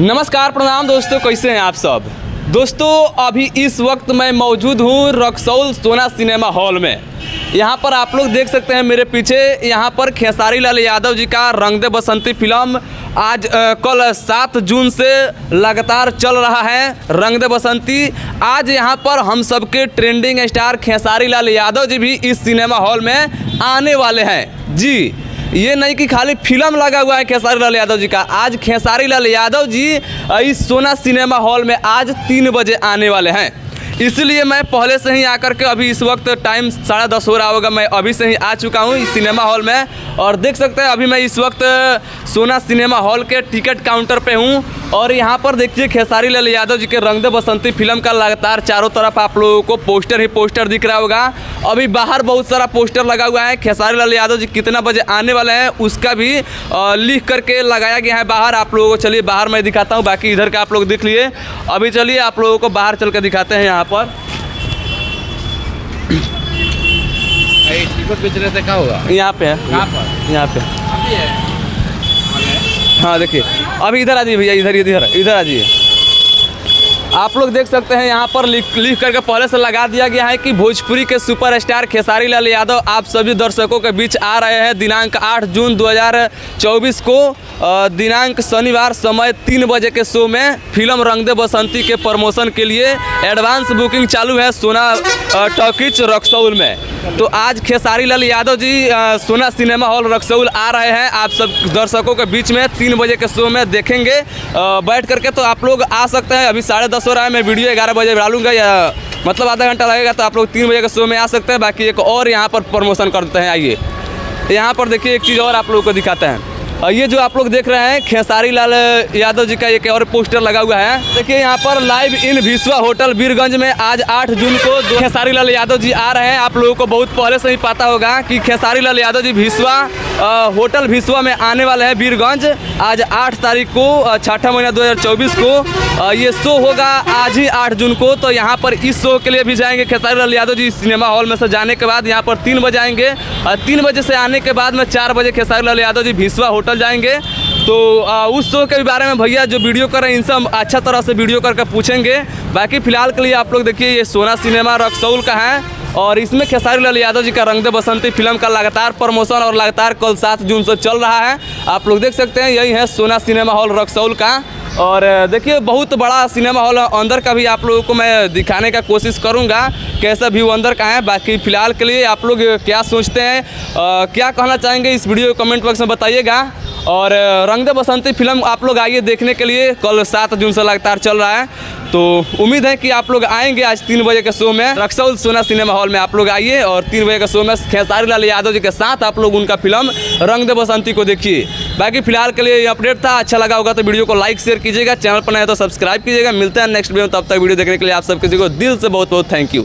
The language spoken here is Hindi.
नमस्कार प्रणाम दोस्तों, कैसे हैं आप सब। दोस्तों अभी इस वक्त मैं मौजूद हूँ रक्सौल सोना सिनेमा हॉल में। यहाँ पर आप लोग देख सकते हैं मेरे पीछे, यहाँ पर खेसारी लाल यादव जी का रंग दे बसंती फिल्म आज कल 7 जून से लगातार चल रहा है। रंग दे बसंती आज यहाँ पर हम सबके ट्रेंडिंग स्टार खेसारी लाल यादव जी भी इस सिनेमा हॉल में आने वाले हैं। जी, ये नहीं कि खाली फिल्म लगा हुआ है खेसारी लाल यादव जी का, आज खेसारी लाल यादव जी इस सोना सिनेमा हॉल में आज 3 बजे आने वाले हैं। इसलिए मैं पहले से ही आकर के, अभी इस वक्त टाइम 10:30 हो रहा होगा, मैं अभी से ही आ चुका हूँ इस सिनेमा हॉल में। और देख सकते हैं अभी मैं इस वक्त सोना सिनेमा हॉल के टिकट काउंटर पे हूँ। और यहाँ पर देखिए खेसारी लाल यादव जी के रंग दे बसंती फिल्म का लगातार चारों तरफ आप लोगों को पोस्टर ही पोस्टर दिख रहा होगा। अभी बाहर बहुत सारा पोस्टर लगा हुआ है। खेसारी लाल यादव जी कितना बजे आने वाले हैं उसका भी लिख करके लगाया गया है बाहर। आप लोगों को चलिए बाहर मैं दिखाता हूँ, बाकी इधर का आप लोग देख लिए। अभी चलिए आप लोगों को बाहर चल कर दिखाते हैं। यहाँ पर टिकट बेचने से क्या होगा? यहाँ पे है, यहाँ पे हाँ देखिए, अभी इधर आ जाइए भैया, इधर आ जाइए। आप लोग देख सकते हैं यहाँ पर लिख करके पहले से लगा दिया गया है कि भोजपुरी के सुपरस्टार खेसारी लाल यादव आप सभी दर्शकों के बीच आ रहे हैं दिनांक 8 जून 2024 को, दिनांक शनिवार, समय 3 बजे के शो में फिल्म रंग दे बसंती के प्रमोशन के लिए एडवांस बुकिंग चालू है सोना टॉकीज रक्सौल में। तो आज खेसारी लाल यादव जी सोना सिनेमा हॉल रक्सौल आ रहे हैं आप सब दर्शकों के बीच में 3 बजे के शो में देखेंगे बैठ करके। तो आप लोग आ सकते हैं, अभी 10:30 हो रहा है, मैं वीडियो 11 बजे डालूंगा, या मतलब आधा घंटा लगेगा। तो आप लोग 3 बजे के शो में आ सकते हैं। बाकी एक और यहाँ पर प्रमोशन करते हैं, आइए यहाँ पर देखिए एक चीज़ और आप लोगों को दिखाते हैं। ये जो आप लोग देख रहे हैं खेसारी लाल यादव जी का एक और पोस्टर लगा हुआ है। देखिए यहाँ पर लाइव इन भिस्वा होटल बीरगंज में आज 8 जून को खेसारी लाल यादव जी आ रहे हैं। आप लोगों को बहुत पहले से ही पता होगा कि खेसारी लाल यादव जी भिस्वा होटल भिस्वा में आने वाले हैं बीरगंज। आज 8 तारीख को 6ठा महीना 2024 को ये शो होगा, आज ही 8 जून को। तो यहाँ पर इस शो के लिए भी जाएंगे खेसारी लाल यादव जी सिनेमा हॉल में से जाने के बाद यहाँ पर 3 बजे आएंगे। 3 बजे से आने के बाद में 4 बजे खेसारी लाल यादव जी भिस्वा होटल जाएंगे। तो उस शो के बारे में भैया जो वीडियो कर रहे हैं इनसे हम अच्छा तरह से वीडियो करके पूछेंगे। बाकी फिलहाल के लिए आप लोग देखिए ये सोना सिनेमा रक्सौल का है और इसमें खेसारी लाल यादव जी का रंग दे बसंती फिल्म का लगातार प्रमोशन और लगातार कल 7 जून से चल रहा है। आप लोग देख सकते हैं यही है सोना सिनेमा हॉल रक्सौल का। और देखिए बहुत बड़ा सिनेमा हॉल, अंदर का भी आप लोगों को मैं दिखाने का कोशिश करूंगा कैसा व्यू अंदर का है। बाकी फिलहाल के लिए आप लोग क्या सोचते हैं, क्या कहना चाहेंगे इस वीडियो को कमेंट बॉक्स में बताइएगा। और रंग दे बसंती फिल्म आप लोग आइए देखने के लिए, कल 7 जून से लगातार चल रहा है। तो उम्मीद है कि आप लोग आएंगे आज 3 बजे के शो में रक्सौल सोना सिनेमा हॉल में। आप लोग आइए और 3 बजे के शो में खेसारी लाल यादव जी के साथ आप लोग उनका फिल्म रंग दे बसंती को देखिए। बाकी फिलहाल के लिए ये अपडेट था, अच्छा लगा होगा तो वीडियो को लाइक शेयर कीजिएगा, चैनल पर नए तो सब्सक्राइब कीजिएगा। मिलते हैं नेक्स्ट वीडियो में, तब तक वीडियो देखने के लिए आप सब किसी को दिल से बहुत बहुत थैंक यू।